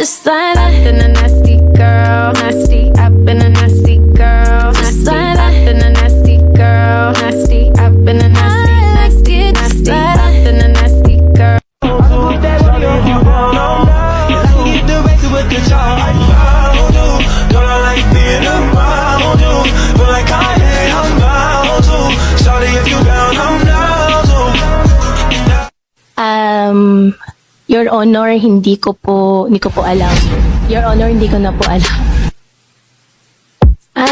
just like that. I've been a nasty girl, nasty. I've been a nasty girl, nasty. I've been a nasty girl, nasty. I've been a nasty, nasty, nasty. I've been a nasty girl. Your Honor, hindi ko po alam. Your Honor, hindi ko na po alam.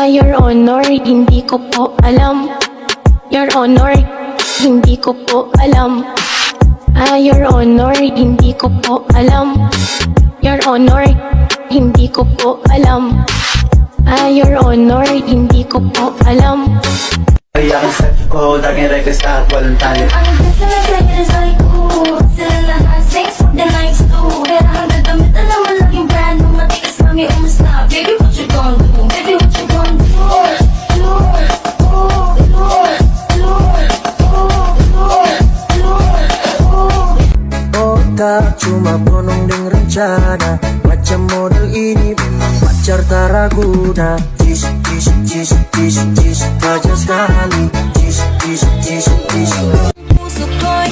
Your Honor, hindi ko po alam. Your Honor, hindi ko po alam. Your Honor, hindi ko po alam. Your Honor, hindi ko po alam. Your Honor, hindi ko po alam. Kaya ang set ko, laging request at walang tali. Ang gusto na sa'yo is like, ooh, sila lahat, sex, the nights too. Pero hanggang damit, alam mo lang yung brand, nung matikas lang yung umusta. Baby, what you gonna do? Baby, what you gonna do? Lord, oh, Lord, Lord, oh, Lord, Lord, oh. Otak cuma penunding rencana, macam model ini pacar tak raguna. Jis, jis, jis, jis, jis, aja sekali. Jis, jis, jis, jis. Puso ko'y